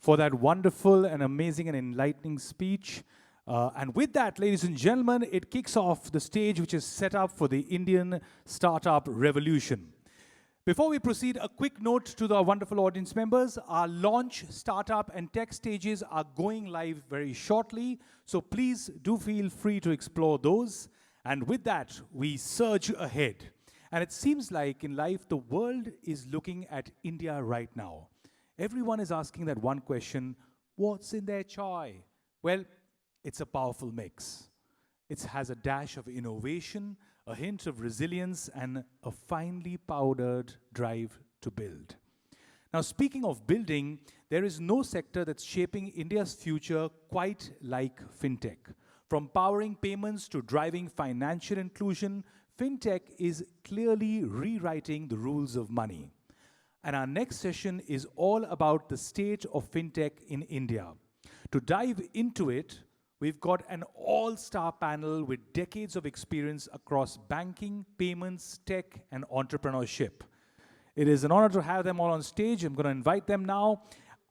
for that wonderful and amazing and enlightening speech. And with that, ladies and gentlemen, it kicks off the stage which is set up for the Indian startup revolution. Before we proceed, a quick note to the wonderful audience members. Our launch, startup, and tech stages are going live very shortly, so please do feel free to explore those. And with that, we surge ahead. And it seems like in life, the world is looking at India right now. Everyone is asking that one question, what's in their chai? Well, it's a powerful mix. It has a dash of innovation, a hint of resilience, and a finely powdered drive to build. Now, speaking of building, there is no sector that's shaping India's future quite like FinTech. From powering payments to driving financial inclusion, FinTech is clearly rewriting the rules of money. And our next session is all about the state of FinTech in India. To dive into it, we've got an all-star panel with decades of experience across banking, payments, tech, and entrepreneurship. It is an honor to have them all on stage. I'm going to invite them now.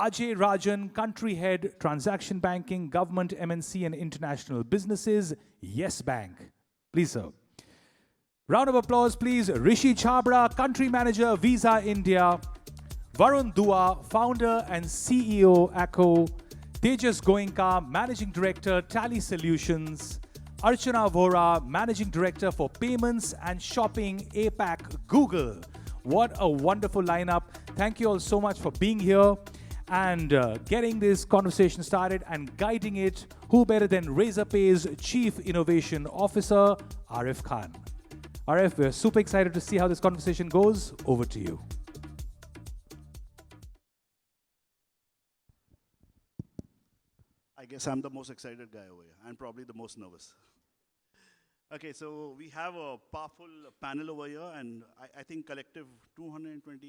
Ajay Rajan, Country Head, Transaction Banking, Government, MNC, and International Businesses, Yes Bank. Please, sir. Round of applause, please. Rishi Chhabra, Country Manager, Visa India. Varun Dua, Founder and CEO, Acko. Tejas Goenka, Managing Director, Tally Solutions. Archana Vohra, Managing Director for Payments and Shopping, APAC, Google. What a wonderful lineup. Thank you all so much for being here and getting this conversation started and guiding it. Who better than Razorpay's Chief Innovation Officer, Arif Khan. Arif, we're super excited to see how this conversation goes. Over to you. I guess I'm the most excited guy over here. I'm probably the most nervous. Okay, so we have a powerful panel over here, and I think collective 220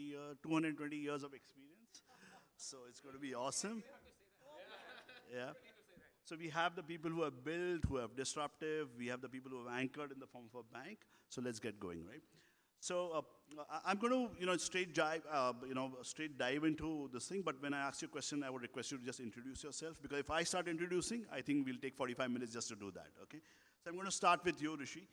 years of experience. So it's going to be awesome. Yeah. So we have the people who have built, who have disruptive. We have the people who have anchored in the form of a bank. So let's get going, right? So I'm going to, straight dive into this thing. But when I ask you a question, I would request you to just introduce yourself. Because if I start introducing, I think we'll take 45 minutes just to do that, okay? So I'm going to start with you, Rishi.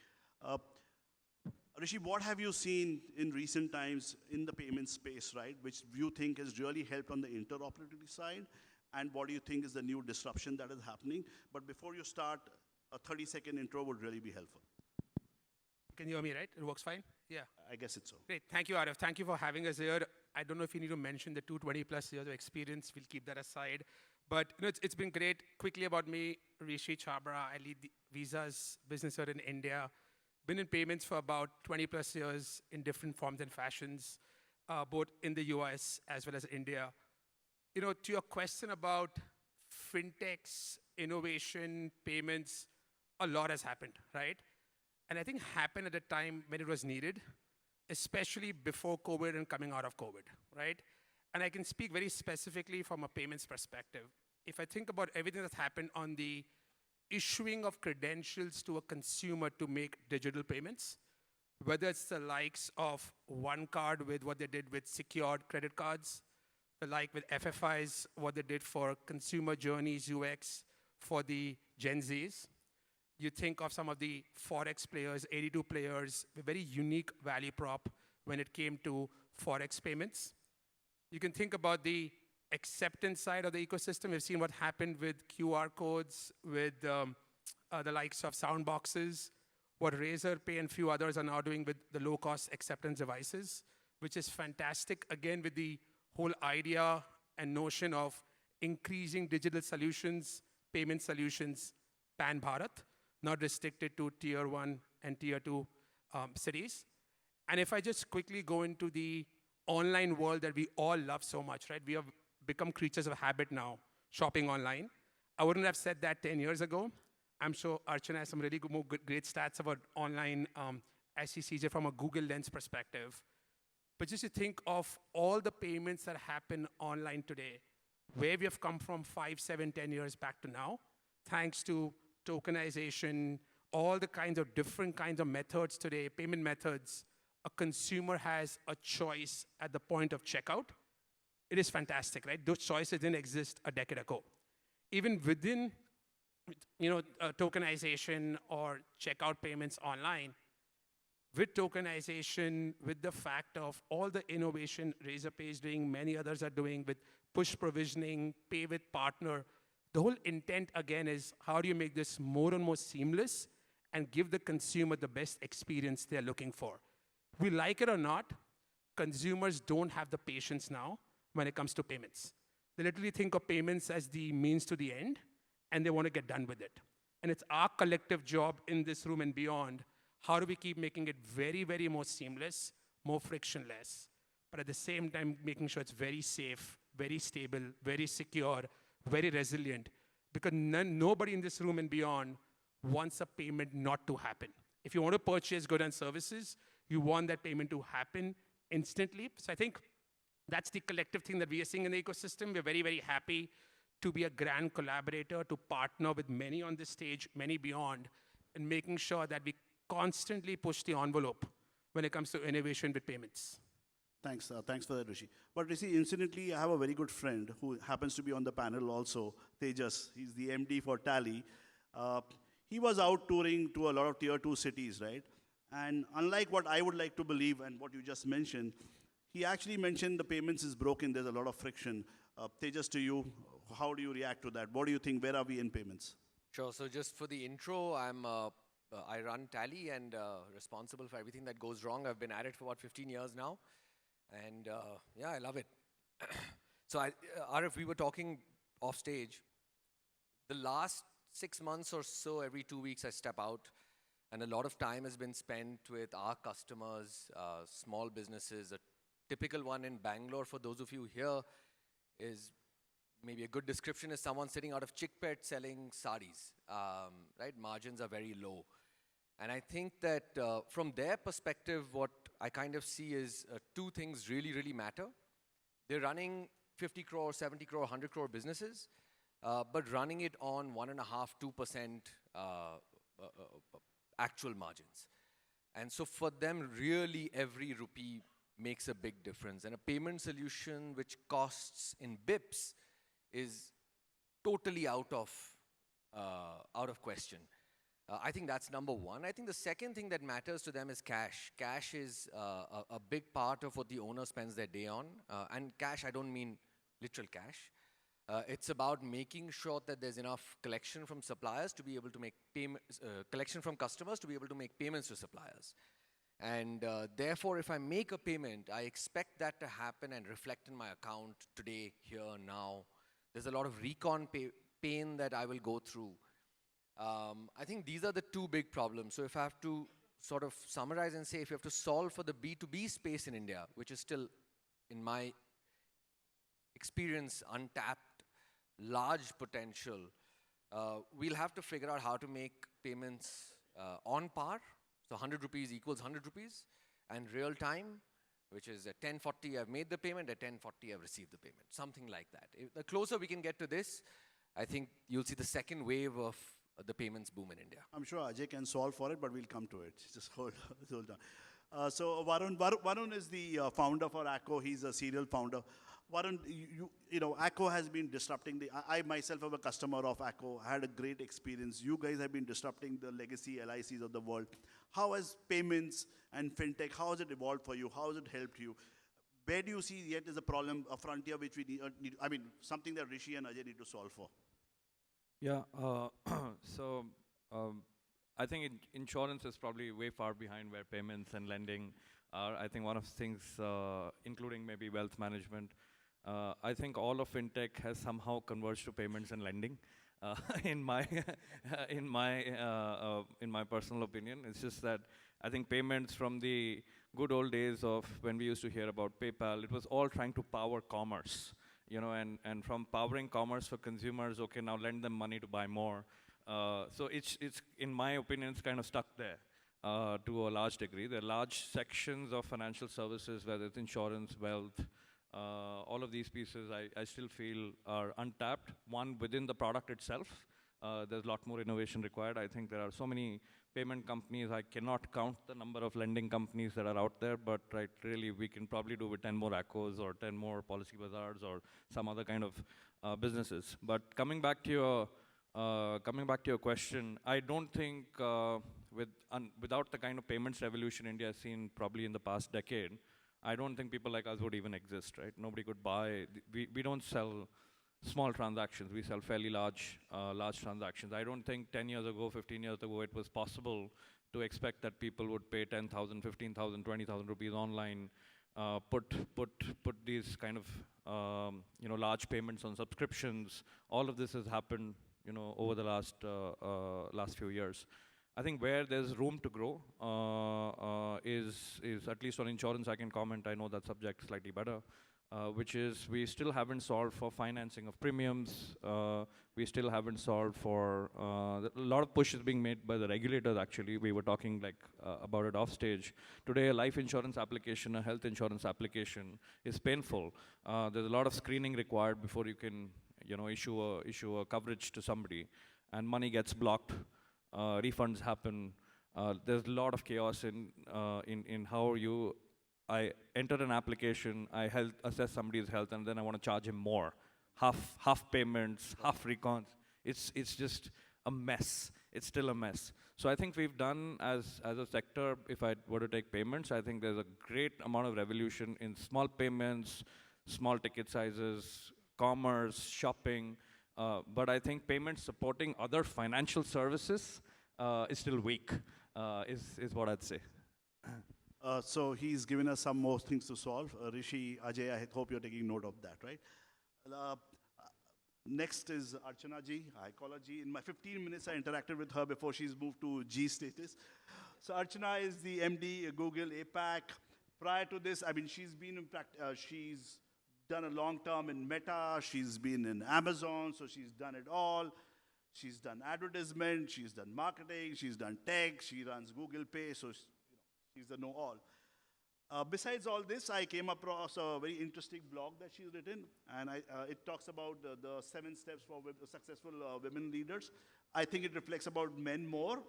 Rishi, what have you seen in recent times in the payment space, right? Which you think has really helped on the interoperability side? And what do you think is the new disruption that is happening? But before you start, a 30-second intro would really be helpful. Can you hear me, right? It works fine? Yeah. I guess it's so. Great. Thank you, Arif. Thank you for having us here. I don't know if you need to mention the 220+ years of experience. We'll keep that aside. But it's been great. Quickly about me, Rishi Chhabra. I lead the Visa's business here in India. Been in payments for about 20+ years in different forms and fashions, both in the US as well as India. To your question about fintechs, innovation, payments, a lot has happened, right? And I think happened at a time when it was needed, especially before COVID and coming out of COVID, right? And I can speak very specifically from a payments perspective. If I think about everything that's happened on the issuing of credentials to a consumer to make digital payments, whether it's the likes of OneCard with what they did with secured credit cards, the like with FFIs, what they did for consumer journeys, UX for the Gen Zs. You think of some of the Forex players, 82 players, a very unique value prop when it came to Forex payments. You can think about the acceptance side of the ecosystem. We've seen what happened with QR codes, with the likes of soundboxes, what Razorpay and few others are now doing with the low-cost acceptance devices, which is fantastic, again, with the whole idea and notion of increasing digital solutions, payment solutions, pan-Bharat, not restricted to tier 1 and tier 2 cities. And if I just quickly go into the online world that we all love so much, right? We have become creatures of habit now, shopping online. I wouldn't have said that 10 years ago. I'm sure Archana has some really great stats about online SECJ from a Google Lens perspective. But just to think of all the payments that happen online today, where we have come from 5, 7, 10 years back to now, thanks to tokenization, all the kinds of different kinds of methods today, payment methods, a consumer has a choice at the point of checkout. it is fantastic, right? Those choices didn't exist a decade ago. Even within tokenization or checkout payments online, with tokenization, with the fact of all the innovation Razorpay is doing, many others are doing with push provisioning, pay with partner, the whole intent again is how do you make this more and more seamless and give the consumer the best experience they're looking for. We like it or not, consumers don't have the patience now when it comes to payments. They literally think of payments as the means to the end, and they want to get done with it. And it's our collective job in this room and beyond, how do we keep making it very, very more seamless, more frictionless, but at the same time making sure it's very safe, very stable, very secure, very resilient, because nobody in this room and beyond wants a payment not to happen. If you want to purchase goods and services, you want that payment to happen instantly. So I think that's the collective thing that we are seeing in the ecosystem. We're very, very happy to be a grand collaborator, to partner with many on this stage, many beyond, and making sure that we constantly push the envelope when it comes to innovation with payments. Thanks for that, Rishi. But Rishi, incidentally, I have a very good friend who happens to be on the panel also, Tejas. He's the MD for Tally. He was out touring to a lot of tier 2 cities, right? And unlike what I would like to believe and what you just mentioned, he actually mentioned the payments is broken, there's a lot of friction. Tejas, to you, how do you react to that? What do you think, where are we in payments? Sure, so just for the intro, I run Tally and responsible for everything that goes wrong. I've been at it for about 15 years now. And yeah, I love it. So Arif, we were talking off stage. The last 6 months or so, every 2 weeks I step out, and a lot of time has been spent with our customers, small businesses. A typical one in Bangalore, for those of you here, is maybe a good description is someone sitting out of Chickpet selling saris, right? Margins are very low. And I think that from their perspective, what I kind of see is two things really, really matter. They're running 50 crore, 70 crore, 100 crore businesses, but running it on 1.5%, 2% actual margins. And so for them, really every rupee makes a big difference. And a payment solution which costs in bips is totally out of question. I think that's number one. I think the second thing that matters to them is cash. Cash is a big part of what the owner spends their day on. And cash, I don't mean literal cash. It's about making sure that there's enough collection from suppliers to be able to make payments, collection from customers to be able to make payments to suppliers. And therefore, if I make a payment, I expect that to happen and reflect in my account today, here, now. There's a lot of recon pain that I will go through. I think these are the two big problems. So if I have to sort of summarize and say, if you have to solve for the B2B space in India, which is still, in my experience, untapped, large potential, we'll have to figure out how to make payments on par. So 100 rupees equals 100 rupees, and real time, which is at 10:40 I've made the payment, at 10:40 I've received the payment, something like that. The closer we can get to this, I think you'll see the second wave of the payments boom in India. I'm sure Ajay can solve for it, but we'll come to it. Just hold on. So Varun is the founder for Acko. He's a serial founder. Varun, you know, Acko has been disrupting I myself am a customer of Acko. I had a great experience. You guys have been disrupting the legacy LICs of the world. How has payments and FinTech, how has it evolved for you? How has it helped you? Where do you see yet is a problem, a frontier which we need, I mean, something that Rishi and Ajay need to solve for? Yeah, so I think insurance is probably way far behind where payments and lending are. I think one of the things, including maybe wealth management, I think all of FinTech has somehow converged to payments and lending. In my personal opinion, it's just that I think payments from the good old days of when we used to hear about PayPal, it was all trying to power commerce. You know, and from powering commerce for consumers, okay, now lend them money to buy more. So it's in my opinion, it's kind of stuck there to a large degree. There are large sections of financial services, whether it's insurance, wealth, all of these pieces I still feel are untapped. One, within the product itself, there's a lot more innovation required. I think there are so many payment companies, I cannot count the number of lending companies that are out there, but right, really we can probably do with 10 more Accos or 10 more Policy Bazaars or some other kind of businesses. But coming back to your question, I don't think without the kind of payments revolution India has seen probably in the past decade, I don't think people like us would even exist, right? Nobody could buy, we don't sell small transactions, we sell fairly large transactions. I don't think 10 years ago, 15 years ago, it was possible to expect that people would pay 10,000, 15,000, 20,000 rupees online, put these kind of large payments on subscriptions. All of this has happened over the last few years. I think where there's room to grow is at least on insurance. I can comment. I know that subject slightly better. Which is we still haven't solved for financing of premiums. We still haven't solved for, a lot of push is being made by the regulators actually. We were talking about it off stage. Today a life insurance application, a health insurance application is painful. There's a lot of screening required before you can issue a coverage to somebody, and money gets blocked, refunds happen. There's a lot of chaos in how I enter an application, I assess somebody's health, and then I want to charge him more. Half payments, half recons. It's just a mess. It's still a mess. So I think we've done, as a sector, if I were to take payments, I think there's a great amount of revolution in small payments, small ticket sizes, commerce, shopping. But I think payments supporting other financial services is still weak, is what I'd say. So he's given us some more things to solve. Rishi, Ajay, I hope you're taking note of that, right? Next is Archana ji. I call her G. In my 15 minutes, I interacted with her before she's moved to G status. So Archana is the MD Google APAC. Prior to this, I mean, she's done a long term in Meta. She's been in Amazon, so she's done it all. She's done advertisement. She's done marketing. She's done tech. She runs Google Pay. So she's the know-all. Besides all this, I came across a very interesting blog that she's written, and it talks about the 7 steps for successful women leaders. I think it reflects about men more.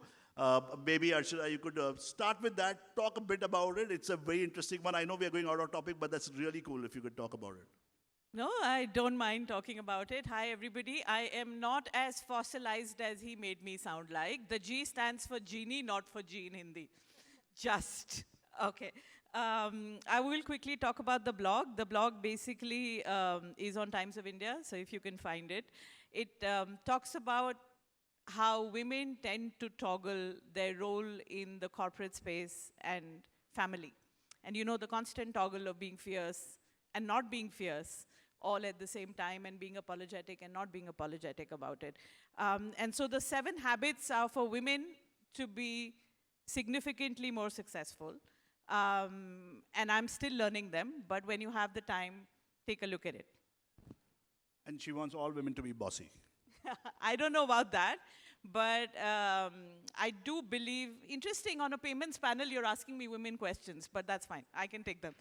Maybe Archana, you could start with that, talk a bit about it. It's a very interesting one. I know we are going out of topic, but that's really cool if you could talk about it. No, I don't mind talking about it. Hi, everybody. I am not as fossilized as he made me sound like. The G stands for genie, not for G in Hindi. Just, okay. I will quickly talk about the blog. The blog basically is on Times of India, so if you can find it. It talks about how women tend to toggle their role in the corporate space and family. And the constant toggle of being fierce and not being fierce all at the same time, and being apologetic and not being apologetic about it. And so the 7 habits are for women to be significantly more successful. And I'm still learning them, but when you have the time, take a look at it. And she wants all women to be bossy. I don't know about that, but I do believe, interesting, on a payments panel, you're asking me women questions, but that's fine. I can take them.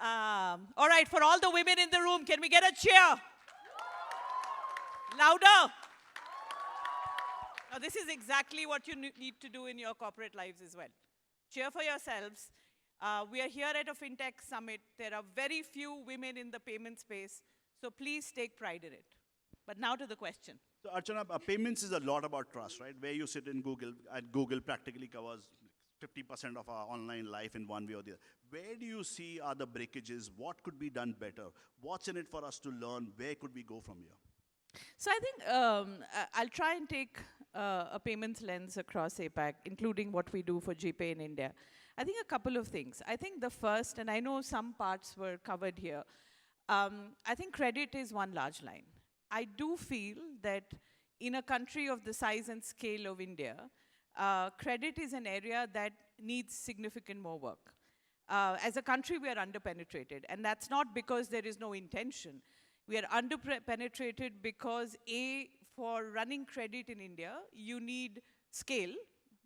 All right, for all the women in the room, can we get a cheer? Louder. Now, this is exactly what you need to do in your corporate lives as well. Cheer for yourselves. We are here at a FinTech summit. There are very few women in the payment space, so please take pride in it. But now to the question. So Archana, payments is a lot about trust, right? Where you sit in Google, and Google practically covers 50% of our online life in one way or the other. Where do you see are the breakages? What could be done better? What's in it for us to learn? Where could we go from here? So I think I'll try and take a payments lens across APAC, including what we do for GPay in India. I think a couple of things. I think the first, and I know some parts were covered here, I think credit is one large line. I do feel that in a country of the size and scale of India, credit is an area that needs significant more work. As a country, we are underpenetrated, and that's not because there is no intention. We are underpenetrated because, A, for running credit in India, you need scale,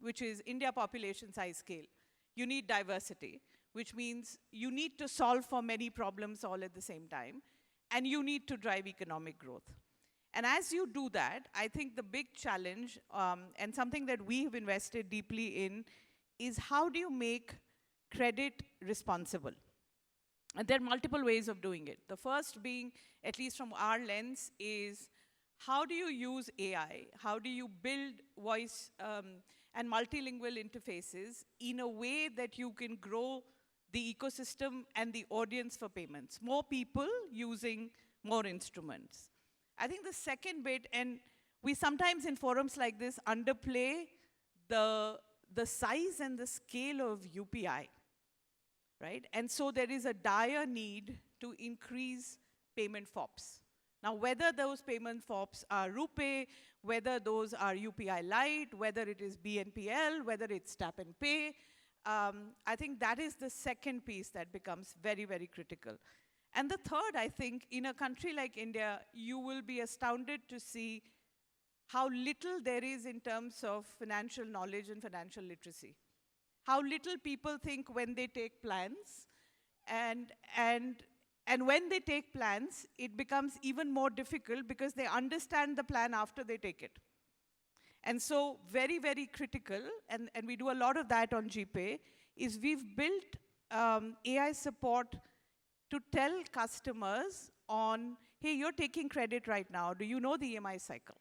which is India population size scale. You need diversity, which means you need to solve for many problems all at the same time, and you need to drive economic growth. And as you do that, I think the big challenge, and something that we have invested deeply in, is how do you make credit responsible? And there are multiple ways of doing it. The first being, at least from our lens, is how do you use AI? How do you build voice and multilingual interfaces in a way that you can grow the ecosystem and the audience for payments? More people using more instruments. I think the second bit, and we sometimes in forums like this underplay the size and the scale of UPI, right? And so there is a dire need to increase payment FOPs. Now, whether those payment FOPs are RuPay, whether those are UPI Lite, whether it is BNPL, whether it's Tap and Pay, I think that is the second piece that becomes very, very critical. And the third, I think, in a country like India, you will be astounded to see how little there is in terms of financial knowledge and financial literacy. How little people think when they take plans, and when they take plans, it becomes even more difficult because they understand the plan after they take it. And so very, very critical, and we do a lot of that on GPay, is we've built AI support to tell customers on, hey, you're taking credit right now. Do you know the EMI cycle?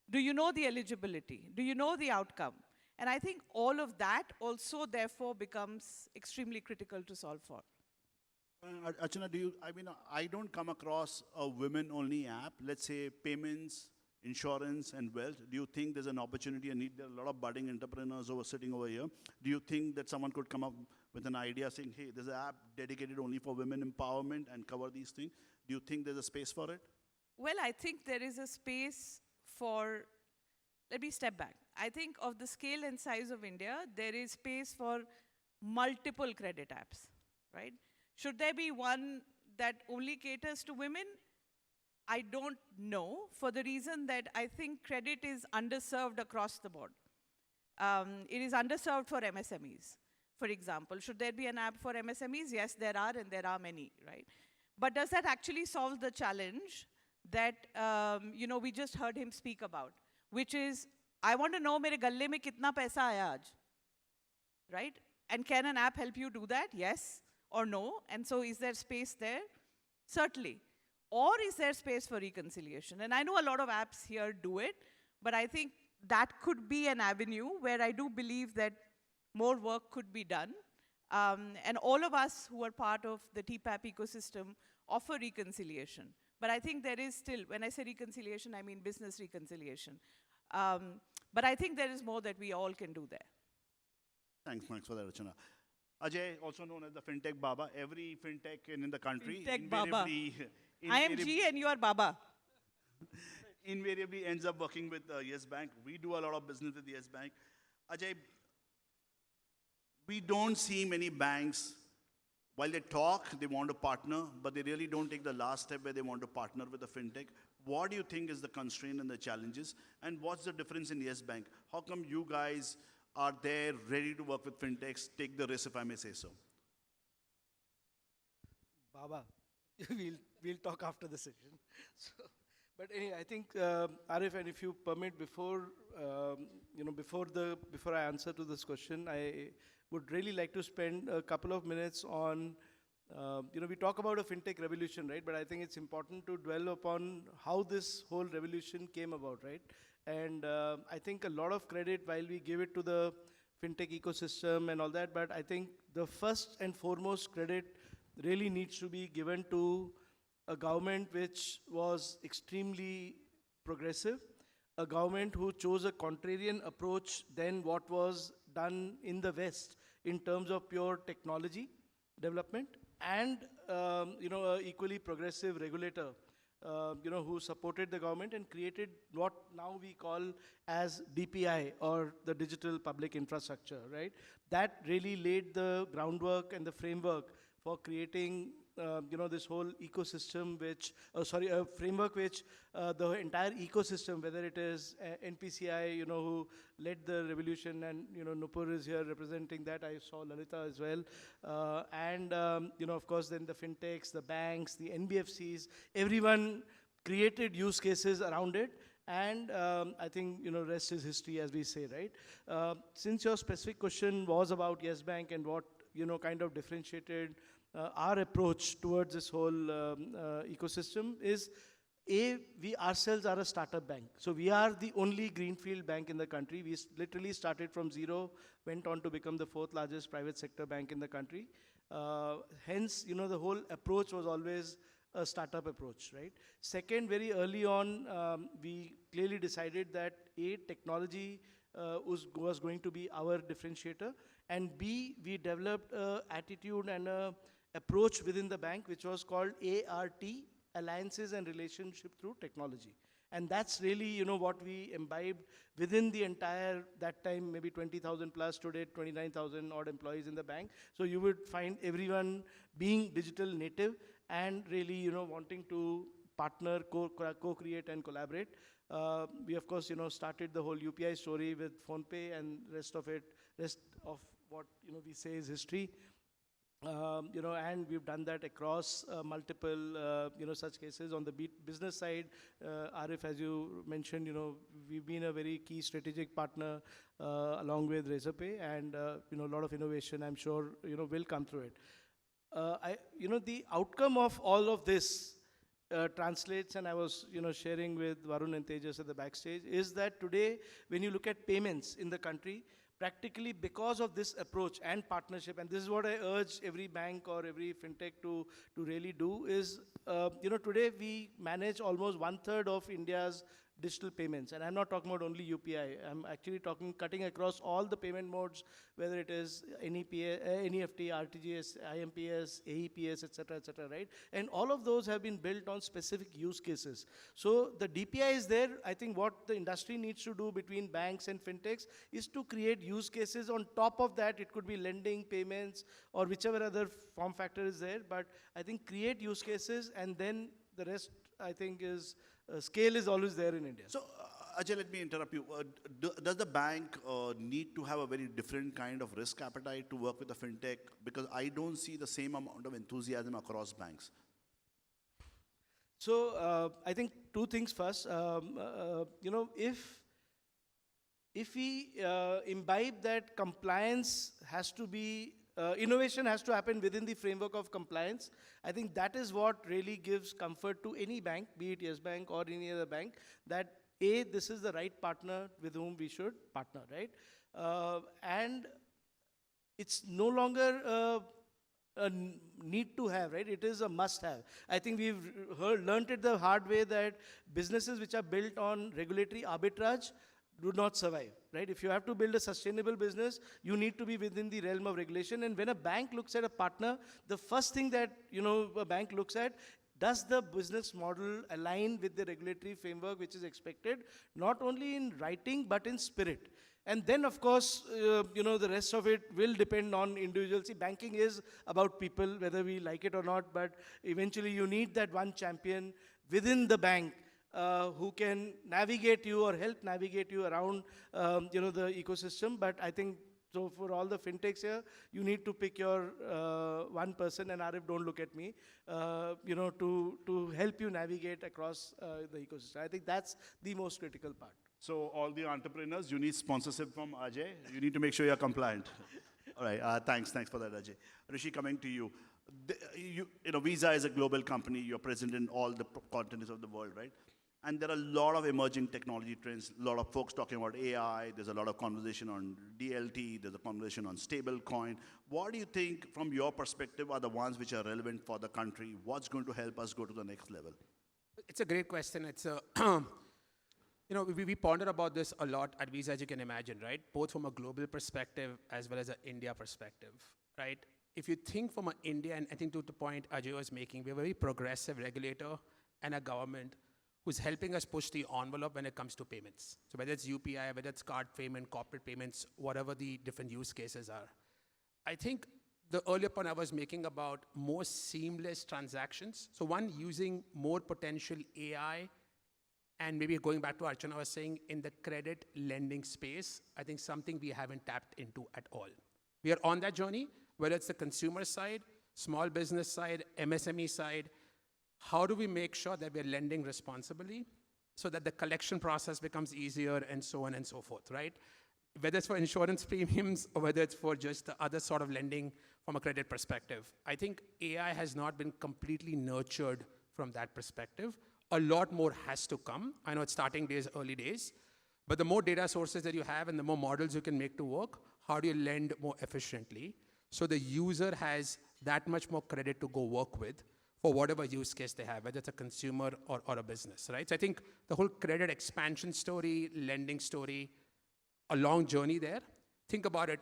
Do you know the eligibility? Do you know the outcome? And I think all of that also, therefore, becomes extremely critical to solve for. Archana, I don't come across a women-only app, let's say payments, insurance, and wealth. Do you think there's an opportunity and there are a lot of budding entrepreneurs sitting over here? Do you think that someone could come up with an idea saying, hey, there's an app dedicated only for women empowerment and cover these things? Do you think there's a space for it? Well, I think there is a space for, let me step back. I think of the scale and size of India, there is space for multiple credit apps, right? Should there be one that only caters to women? I don't know, for the reason that I think credit is underserved across the board. It is underserved for MSMEs, for example. Should there be an app for MSMEs? Yes, there are, and there are many, right? But does that actually solve the challenge that we just heard him speak about, which is, I want to know mere galle mein kitna paisa aaya aaj, right? And can an app help you do that? Yes or no? And so is there space there? Certainly. Or is there space for reconciliation? And I know a lot of apps here do it, but I think that could be an avenue where I do believe that more work could be done. And all of us who are part of the TPAP ecosystem offer reconciliation. But I think there is still, when I say reconciliation, I mean business reconciliation. But I think there is more that we all can do there. Thanks for that, Archana. Ajay, also known as the FinTech Baba, every FinTech in the country, FinTech Baba. I am G and you are Baba. Invariably ends up working with Yes Bank. We do a lot of business with Yes Bank. Ajay, we don't see many banks, while they talk, they want to partner, but they really don't take the last step where they want to partner with a FinTech. What do you think is the constraint and the challenges? And what's the difference in Yes Bank? How come you guys are there ready to work with FinTechs, take the risk, if I may say so? Baba, we'll talk after the session. But anyway, I think, Arif, and if you permit, before I answer to this question, I would really like to spend a couple of minutes on, we talk about a FinTech revolution, right? But I think it's important to dwell upon how this whole revolution came about, right? And I think a lot of credit, while we give it to the FinTech ecosystem and all that, but I think the first and foremost credit really needs to be given to a government which was extremely progressive, a government who chose a contrarian approach than what was done in the West in terms of pure technology development, and an equally progressive regulator, who supported the government and created what now we call as DPI, or the Digital Public Infrastructure, right? That really laid the groundwork and the framework for creating this whole ecosystem a framework which the entire ecosystem, whether it is NPCI, who led the revolution, and, Nupur is here representing that. I saw Lalita as well. And, of course, then the FinTechs, the banks, the NBFCs, everyone created use cases around it, and I think, rest is history, as we say, right? Since your specific question was about Yes Bank and what, kind of differentiated our approach towards this whole ecosystem is, we ourselves are a startup bank. So we are the only greenfield bank in the country. We literally started from zero, went on to become the 4th largest private sector bank in the country. Hence, the whole approach was always a startup approach, right? Second, very early on, we clearly decided that A, technology was going to be our differentiator, and B, we developed an attitude and an approach within the bank which was called ART, Alliances and Relationship Through Technology. And that's really, what we imbibed within the entire, that time, maybe 20,000 plus, today 29,000 odd employees in the bank. So you would find everyone being digital native and really, wanting to partner, co-create and collaborate. We, of course, started the whole UPI story with PhonePe, and rest of what, we say is history. And we've done that across multiple, such cases. On the business side, Arif, as you mentioned, we've been a very key strategic partner along with Razorpay, and, a lot of innovation, I'm sure, will come through it. The outcome of all of this translates, and I was, sharing with Varun and Tejas at the backstage, is that today, when you look at payments in the country, practically because of this approach and partnership, and this is what I urge every bank or every FinTech to really do, is, today we manage almost 1/3 of India's digital payments. And I'm not talking about only UPI. I'm actually cutting across all the payment modes, whether it is NEFT, RTGS, IMPS, AEPS, etc., right? And all of those have been built on specific use cases. So the DPI is there. I think what the industry needs to do between banks and FinTechs is to create use cases. On top of that, it could be lending, payments, or whichever other form factor is there. But I think create use cases, and then the rest, I think, is scale is always there in India. So, Ajay, let me interrupt you. Does the bank need to have a very different kind of risk appetite to work with a FinTech? Because I don't see the same amount of enthusiasm across banks. So, I think two things first. If we imbibe that compliance has to be, innovation has to happen within the framework of compliance, I think that is what really gives comfort to any bank, be it Yes Bank or any other bank, that A, this is the right partner with whom we should partner, right? And it's no longer a need to have, right? It is a must have. I think we've learned it the hard way that businesses which are built on regulatory arbitrage do not survive, right? If you have to build a sustainable business, you need to be within the realm of regulation. And when a bank looks at a partner, the first thing that, a bank looks at, does the business model align with the regulatory framework which is expected, not only in writing, but in spirit. And then, of course, the rest of it will depend on individuals. See, banking is about people, whether we like it or not, but eventually you need that one champion within the bank who can navigate you or help navigate you around, the ecosystem. But I think, so for all the FinTechs here, you need to pick your one person, and Arif, don't look at me, to help you navigate across the ecosystem. I think that's the most critical part. So all the entrepreneurs, you need sponsorship from Ajay. You need to make sure you're compliant. All right, thanks for that, Ajay. Rishi, coming to you. Visa is a global company. You're present in all the continents of the world, right? And there are a lot of emerging technology trends, a lot of folks talking about AI, there's a lot of conversation on DLT, there's a conversation on stable coin. What do you think, from your perspective, are the ones which are relevant for the country? What's going to help us go to the next level? It's a great question. It's a, we pondered about this a lot at Visa, as you can imagine, right? Both from a global perspective as well as an India perspective, right? If you think from an India, and I think to the point Ajay was making, we're a very progressive regulator and a government who's helping us push the envelope when it comes to payments. So whether it's UPI, whether it's card payment, corporate payments, whatever the different use cases are. I think the earlier point I was making about more seamless transactions. So one, using more potential AI, and maybe going back to Archana was saying, in the credit lending space, I think something we haven't tapped into at all. We are on that journey, whether it's the consumer side, small business side, MSME side. how do we make sure that we're lending responsibly so that the collection process becomes easier and so on and so forth, right? Whether it's for insurance premiums or whether it's for just the other sort of lending from a credit perspective. I think AI has not been completely nurtured from that perspective. A lot more has to come. I know it's starting days, early days, but the more data sources that you have and the more models you can make to work, how do you lend more efficiently so the user has that much more credit to go work with for whatever use case they have, whether it's a consumer or a business, right? So I think the whole credit expansion story, lending story, a long journey there. Think about it.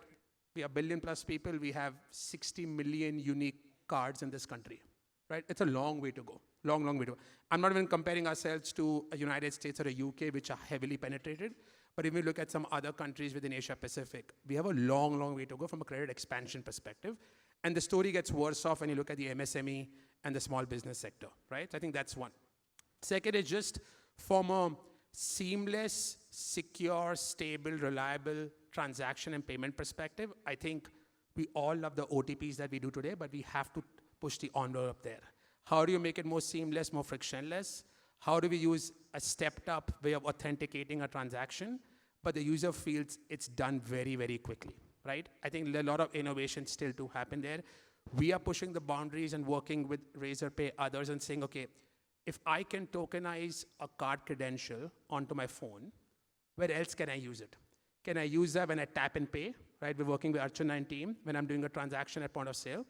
We are billion plus people. We have 60 million unique cards in this country, right? It's a long way to go. Long, long way to go. I'm not even comparing ourselves to a United States or a UK, which are heavily penetrated. But if we look at some other countries within Asia Pacific, we have a long, long way to go from a credit expansion perspective. And the story gets worse off when you look at the MSME and the small business sector, right? So I think that's one. Second is just from a seamless, secure, stable, reliable transaction and payment perspective, I think we all love the OTPs that we do today, but we have to push the envelope there. How do you make it more seamless, more frictionless? How do we use a stepped up way of authenticating a transaction, but the user feels it's done very, very quickly, right? I think a lot of innovation still to happen there. We are pushing the boundaries and working with Razorpay, others, and saying, okay, if I can tokenize a card credential onto my phone, where else can I use it? Can I use that when I tap and pay, right? We're working with Archana and team when I'm doing a transaction at point of sale.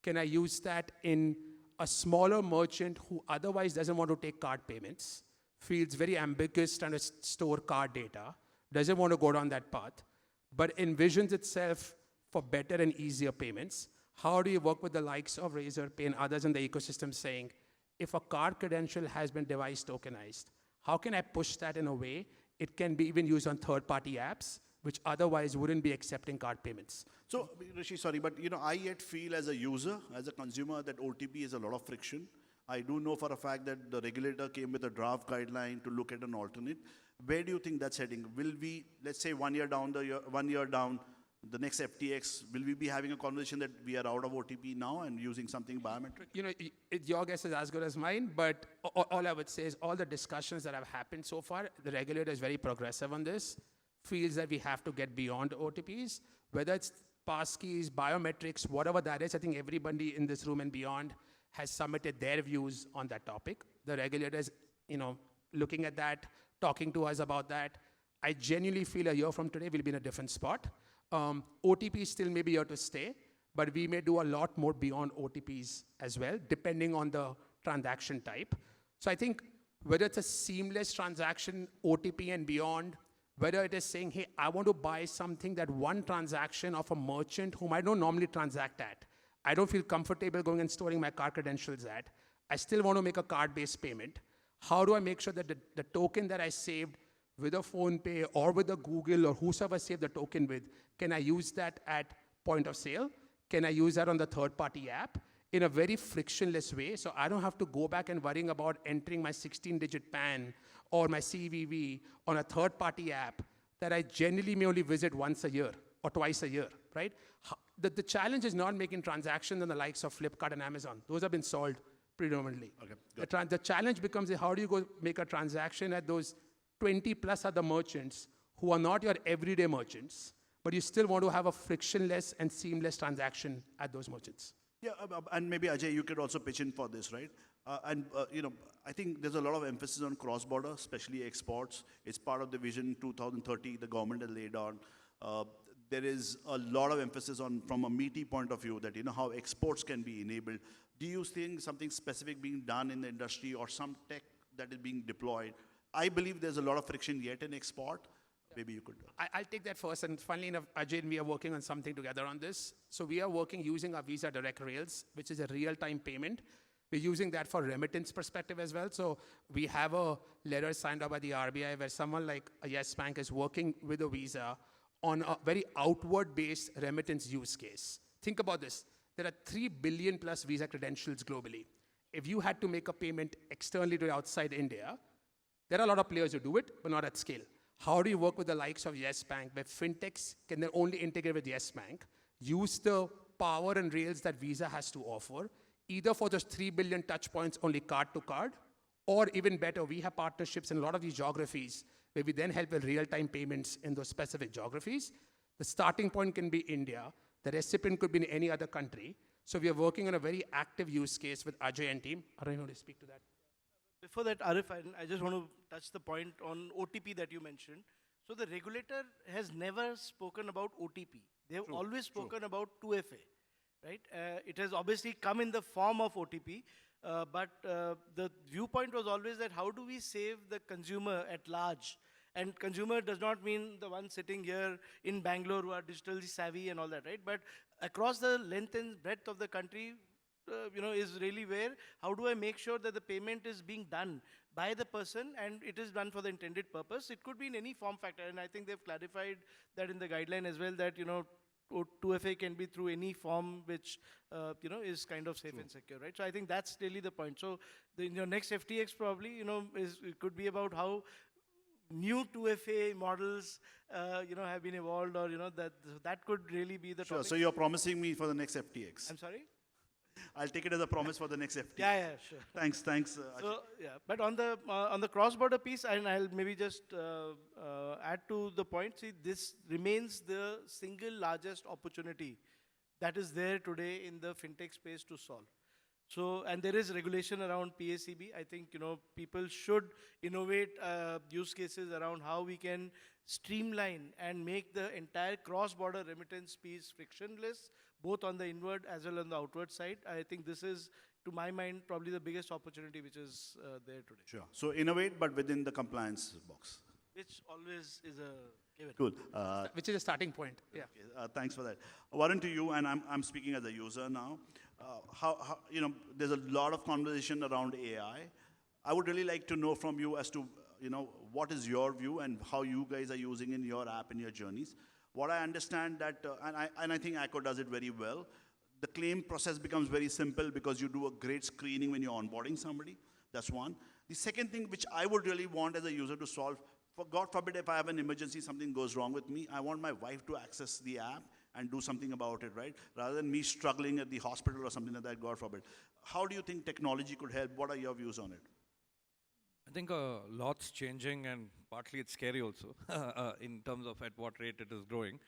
Can I use that in a smaller merchant who otherwise doesn't want to take card payments, feels very ambiguous trying to store card data, doesn't want to go down that path, but envisions itself for better and easier payments? How do you work with the likes of Razorpay and others in the ecosystem saying, if a card credential has been device tokenized, how can I push that in a way it can be even used on third-party apps, which otherwise wouldn't be accepting card payments? So, Rishi, sorry, but I yet feel as a user, as a consumer, that OTP is a lot of friction. I do know for a fact that the regulator came with a draft guideline to look at an alternate. Where do you think that's heading? Will we, let's say 1 year down, the next FTX, will we be having a conversation that we are out of OTP now and using something biometric? Your guess is as good as mine, but all I would say is all the discussions that have happened so far, the regulator is very progressive on this, feels that we have to get beyond OTPs, whether it's passkeys, biometrics, whatever that is. I think everybody in this room and beyond has submitted their views on that topic. The regulator is, looking at that, talking to us about that. I genuinely feel a year from today we'll be in a different spot. OTPs still may be here to stay, but we may do a lot more beyond OTPs as well, depending on the transaction type. So I think whether it's a seamless transaction, OTP and beyond, whether it is saying, hey, I want to buy something that one transaction of a merchant whom I don't normally transact at. I don't feel comfortable going and storing my card credentials at. I still want to make a card-based payment. How do I make sure that the token that I saved with a PhonePe or with a Google or whosoever I saved the token with, can I use that at point of sale? Can I use that on the third-party app in a very frictionless way? So I don't have to go back and worrying about entering my 16-digit PAN or my CVV on a third-party app that I generally may only visit once a year or twice a year, right? The challenge is not making transactions on the likes of Flipkart and Amazon. Those have been solved predominantly. Okay, the challenge becomes how do you go make a transaction at those 20 plus other merchants who are not your everyday merchants, but you still want to have a frictionless and seamless transaction at those merchants. Yeah, and maybe Ajay, you could also pitch in for this, right? I think there's a lot of emphasis on cross-border, especially exports. It's part of the Vision 2030 the government has laid on. There is a lot of emphasis on, from a meaty point of view, that how exports can be enabled. Do you think something specific being done in the industry or some tech that is being deployed? I believe there's a lot of friction yet in export. Maybe you could. I'll take that first. And funnily enough, Ajay and we are working on something together on this. So we are working using our Visa Direct Rails, which is a real-time payment. We're using that for remittance perspective as well. So we have a letter signed up by the RBI where someone like a Yes Bank is working with a Visa on a very outward-based remittance use case. Think about this. There are 3 billion plus Visa credentials globally. If you had to make a payment externally to outside India, there are a lot of players who do it, but not at scale. How do you work with the likes of Yes Bank, where FinTechs can then only integrate with Yes Bank, use the power and rails that Visa has to offer, either for those 3 billion touch points only card to card, or even better, we have partnerships in a lot of these geographies where we then help with real-time payments in those specific geographies. The starting point can be India. The recipient could be in any other country. So we are working on a very active use case with Ajay and team. I don't know to speak to that. Before that, Arif, I just want to touch the point on OTP that you mentioned. So the regulator has never spoken about OTP. They have always spoken about 2FA, right? It has obviously come in the form of OTP, but the viewpoint was always that how do we save the consumer at large? And consumer does not mean the one sitting here in Bangalore who are digitally savvy and all that, right? But across the length and breadth of the country, is really where, how do I make sure that the payment is being done by the person and it is done for the intended purpose? It could be in any form factor, and I think they've clarified that in the guideline as well, that, 2FA can be through any form which, is kind of safe and secure, right? So I think that's really the point. So in your next FTX probably, it could be about how new 2FA models, have been evolved, or, that could really be the topic. So you're promising me for the next FTX. I'm sorry? I'll take it as a promise for the next FTX. Yeah, sure. Thanks. So, but on the cross-border piece, and I'll maybe just add to the point, see, this remains the single largest opportunity that is there today in the fintech space to solve. So, and there is regulation around PACB. I think, people should innovate use cases around how we can streamline and make the entire cross-border remittance piece frictionless, both on the inward as well as on the outward side. I think this is, to my mind, probably the biggest opportunity which is there today. Sure. So innovate, but within the compliance box. Which always is a given. Cool. Which is a starting point. Yeah. Okay, thanks for that. Varun, to you, and I'm speaking as a user now. How there's a lot of conversation around AI. I would really like to know from you as to, what is your view and how you guys are using in your app, in your journeys. What I understand that, and I think Acko does it very well, the claim process becomes very simple because you do a great screening when you're onboarding somebody. That's one. The second thing which I would really want as a user to solve, for God forbid if I have an emergency, something goes wrong with me, I want my wife to access the app and do something about it, right? Rather than me struggling at the hospital or something like that, God forbid. How do you think technology could help? What are your views on it? I think a lot's changing, and partly it's scary also in terms of at what rate it is growing.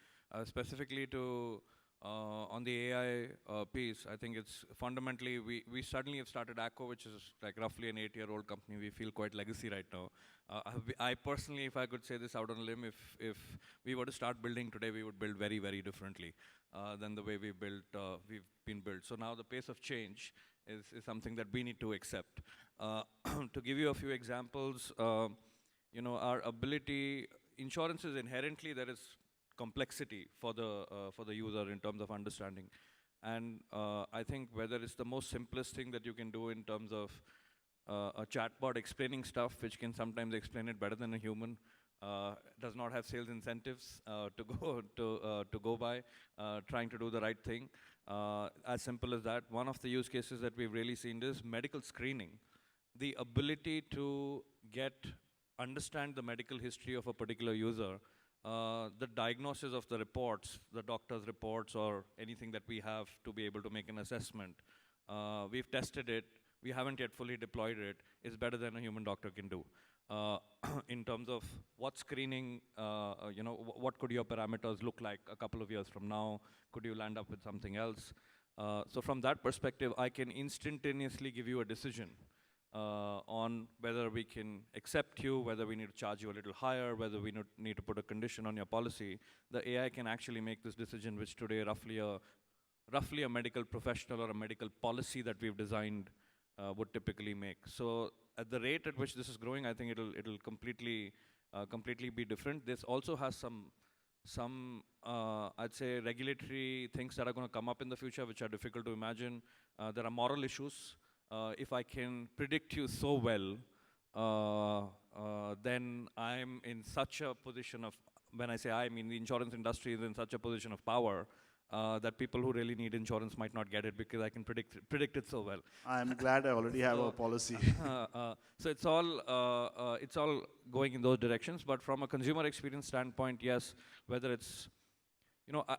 Specifically to on the AI piece, I think it's fundamentally, we suddenly have started Acko, which is like roughly an 8-year-old company. We feel quite legacy right now. I personally, if I could say this out on a limb, if we were to start building today, we would build very, very differently than the way we've been built. So now the pace of change is something that we need to accept. To give you a few examples, our ability, insurance is inherently, there is complexity for the user in terms of understanding. And I think whether it's the most simplest thing that you can do in terms of a chatbot explaining stuff, which can sometimes explain it better than a human, does not have sales incentives to go by, trying to do the right thing. As simple as that. One of the use cases that we've really seen is medical screening. The ability to understand the medical history of a particular user, the diagnosis of the reports, the doctor's reports or anything that we have to be able to make an assessment. We've tested it. We haven't yet fully deployed it. It's better than a human doctor can do. In terms of what screening, what could your parameters look like a couple of years from now? Could you land up with something else? So from that perspective, I can instantaneously give you a decision on whether we can accept you, whether we need to charge you a little higher, whether we need to put a condition on your policy. The AI can actually make this decision, which today roughly a medical professional or a medical policy that we've designed would typically make. So at the rate at which this is growing, I think it'll completely be different. This also has some I'd say regulatory things that are going to come up in the future, which are difficult to imagine. There are moral issues. If I can predict you so well, then I'm in such a position of, when I say I mean the insurance industry is in such a position of power that people who really need insurance might not get it because I can predict it so well. I'm glad I already have a policy. So it's all going in those directions. But from a consumer experience standpoint, yes, whether it's,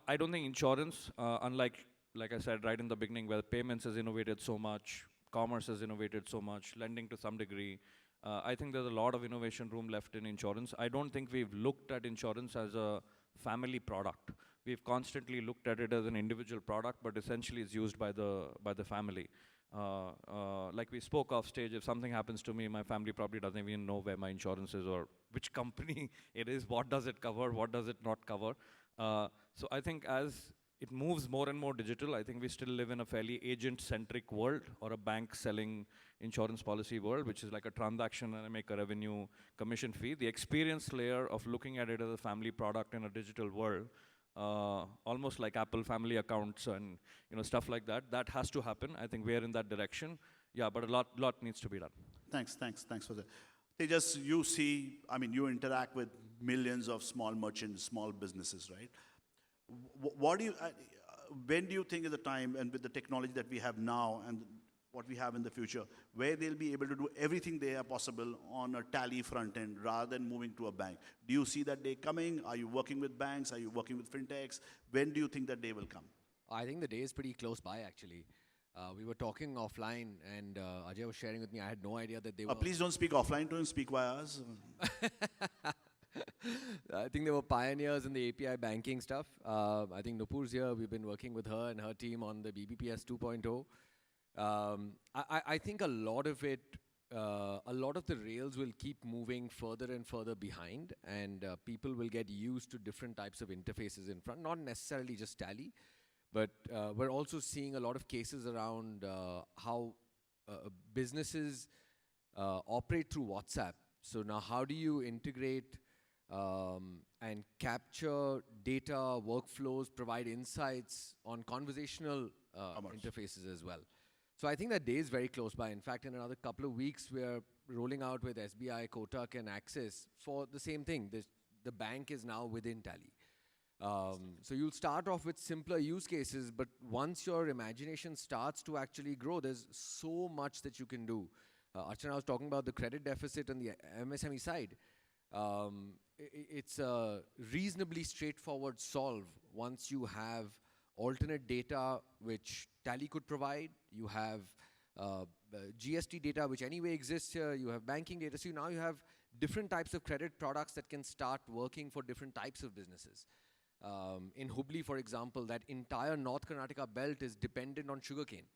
I don't think insurance, unlike like I said right in the beginning, where payments has innovated so much, commerce has innovated so much, lending to some degree. I think there's a lot of innovation room left in insurance. I don't think we've looked at insurance as a family product. We've constantly looked at it as an individual product, but essentially it's used by the family. Like we spoke off stage, if something happens to me, my family probably doesn't even know where my insurance is or which company it is, what does it cover, what does it not cover. So I think as it moves more and more digital, I think we still live in a fairly agent-centric world, or a bank selling insurance policy world, which is like a transaction and I make a revenue commission fee. The experience layer of looking at it as a family product in a digital world, almost like Apple family accounts and stuff like that, that has to happen. I think we are in that direction. Yeah, but a lot needs to be done. Thanks for that. Tejas, you see, I mean, you interact with millions of small merchants, small businesses, right? What do you, when do you think is the time, and with the technology that we have now and what we have in the future, where they'll be able to do everything they are possible on a tally front end rather than moving to a bank? Do you see that day coming? Are you working with banks? Are you working with fintechs? When do you think that day will come? I think the day is pretty close by, actually. We were talking offline, and Ajay was sharing with me, I had no idea that they were... Please don't speak offline to him, speak via us. I think they were pioneers in the API banking stuff. I think Nupur's here. We've been working with her and her team on the BBPS 2.0. I think a lot of it, a lot of the rails will keep moving further and further behind, and people will get used to different types of interfaces in front, not necessarily just Tally, but we're also seeing a lot of cases around how businesses operate through WhatsApp. So now how do you integrate and capture data, workflows, provide insights on conversational interfaces as well. So I think that day is very close by. In fact, in another couple of weeks, we're rolling out with SBI, Kotak, and Axis for the same thing. The bank is now within Tally. So you'll start off with simpler use cases, but once your imagination starts to actually grow, there's so much that you can do. Archana was talking about the credit deficit on the MSME side. It's a reasonably straightforward solve once you have alternate data which Tally could provide. You have GST data which anyway exists here. You have banking data. So now you have different types of credit products that can start working for different types of businesses. In Hubli, for example, that entire North Karnataka belt is dependent on sugarcane.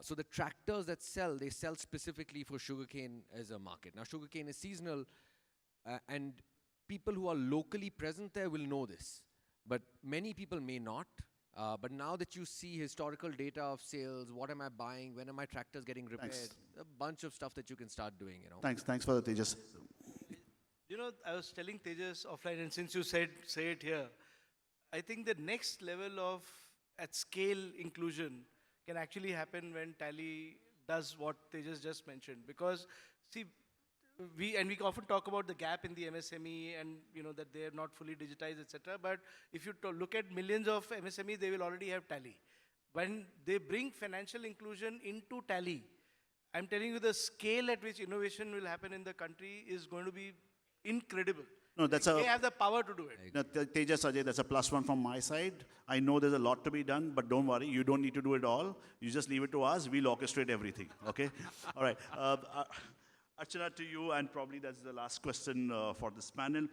So the tractors that sell, they sell specifically for sugarcane as a market. Now sugarcane is seasonal, and people who are locally present there will know this, but many people may not. But now that you see historical data of sales, what am I buying, when are my tractors getting repaired, a bunch of stuff that you can start doing, Thanks for the Tejas. I was telling Tejas offline, and since you say it here, I think the next level of at scale inclusion can actually happen when Tally does what Tejas just mentioned. Because see, we often talk about the gap in the MSME and that they are not fully digitized, etc. But if you look at millions of MSME, they will already have Tally. When they bring financial inclusion into Tally, I'm telling you the scale at which innovation will happen in the country is going to be incredible. No, they have the power to do it. No, Tejas, Ajay, that's a +1 from my side. I know there's a lot to be done, but don't worry, you don't need to do it all. You just leave it to us. We'll orchestrate everything, okay? All right. Archana, to you, and probably that's the last question for this panel.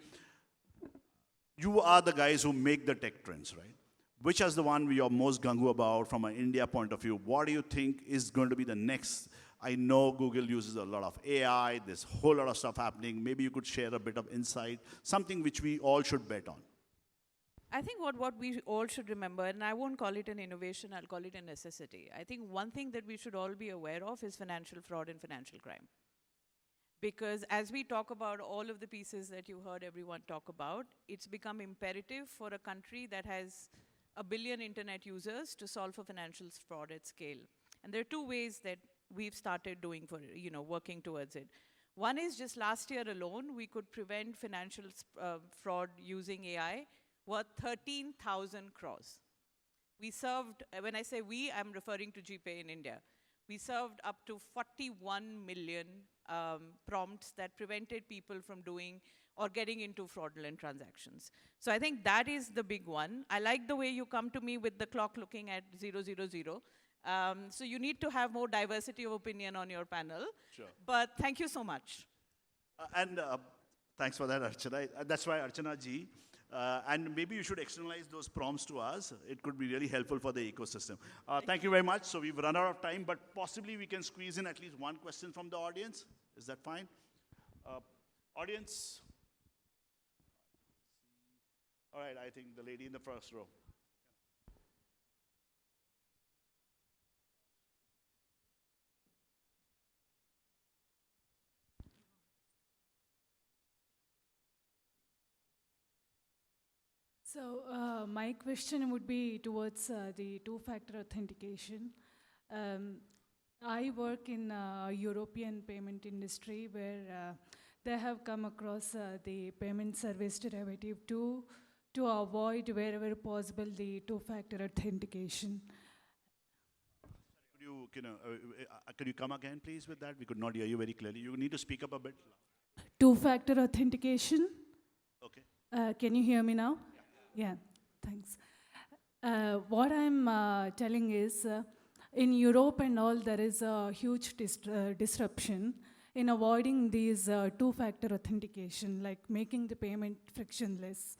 You are the guys who make the tech trends, right? Which is the one you're most gung-ho about from an India point of view? What do you think is going to be the next? I know Google uses a lot of AI. There's a whole lot of stuff happening. Maybe you could share a bit of insight, something which we all should bet on. I think what we all should remember, and I won't call it an innovation, I'll call it a necessity. I think one thing that we should all be aware of is financial fraud and financial crime. Because as we talk about all of the pieces that you heard everyone talk about, it's become imperative for a country that has 1 billion internet users to solve for financial fraud at scale. And there are two ways that we've started doing for, working towards it. One is just last year alone, we could prevent financial fraud using AI worth 13,000 crores. We served, when I say we, I'm referring to GPay in India. We served up to 41 million prompts that prevented people from doing or getting into fraudulent transactions. So I think that is the big one. I like the way you come to me with the clock looking at 000. So you need to have more diversity of opinion on your panel. Sure. But thank you so much. Thanks for that, Archana. That's why Archana ji. And maybe you should externalize those prompts to us. It could be really helpful for the ecosystem. Thank you very much. So we've run out of time, but possibly we can squeeze in at least one question from the audience. Is that fine? Audience? All right, I think the lady in the first row. So my question would be towards the two-factor authentication. I work in European payment industry where they have come across the payment service derivative to avoid wherever possible the two-factor authentication. Could you come again, please, with that? We could not hear you very clearly. You need to speak up a bit. Two-factor authentication. Okay. Can you hear me now? Yeah, thanks. What I'm telling is, in Europe and all, there is a huge disruption in avoiding these two-factor authentication, like making the payment frictionless.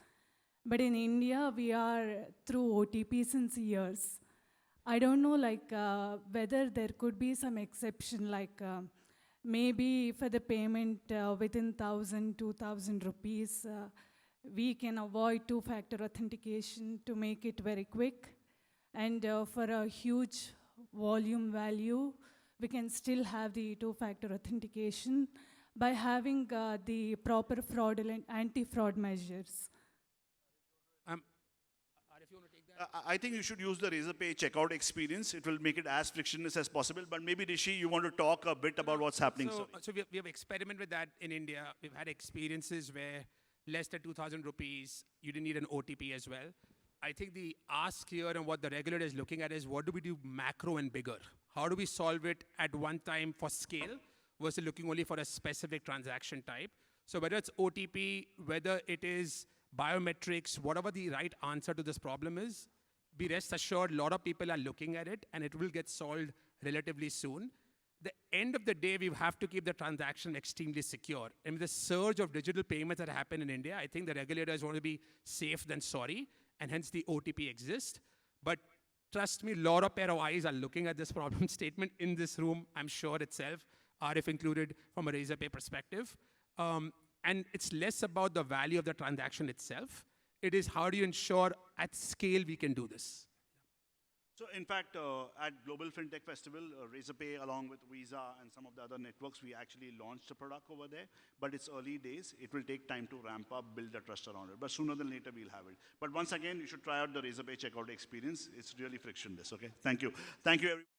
But in India, we are through OTP since years. I don't know, like, whether there could be some exception, like maybe for the payment within 1,000, 2,000 rupees, we can avoid two-factor authentication to make it very quick. And for a huge volume value, we can still have the two-factor authentication by having the proper fraudulent anti-fraud measures. Arif, you want to take that? I think you should use the Razorpay checkout experience. It will make it as frictionless as possible. But maybe, Rishi, you want to talk a bit about what's happening. So we have experimented with that in India. We've had experiences where less than 2,000 rupees, you didn't need an OTP as well. I think the ask here and what the regulator is looking at is what do we do macro and bigger? How do we solve it at one time for scale versus looking only for a specific transaction type? So whether it's OTP, whether it is biometrics, whatever the right answer to this problem is, be rest assured a lot of people are looking at it and it will get solved relatively soon. The end of the day, we have to keep the transaction extremely secure. And with the surge of digital payments that happen in India, I think the regulators want to be safe than sorry, and hence the OTP exists. But trust me, a lot of pair of eyes are looking at this problem statement in this room, I'm sure itself, Arif included, from a Razorpay perspective. And it's less about the value of the transaction itself. It is how do you ensure at scale we can do this. So in fact, at Global FinTech Festival, Razorpay along with Visa and some of the other networks, we actually launched a product over there. But it's early days. It will take time to ramp up, build the trust around it. But sooner than later, we'll have it. But once again, you should try out the Razorpay checkout experience. It's really frictionless, okay? Thank you. Thank you, everyone.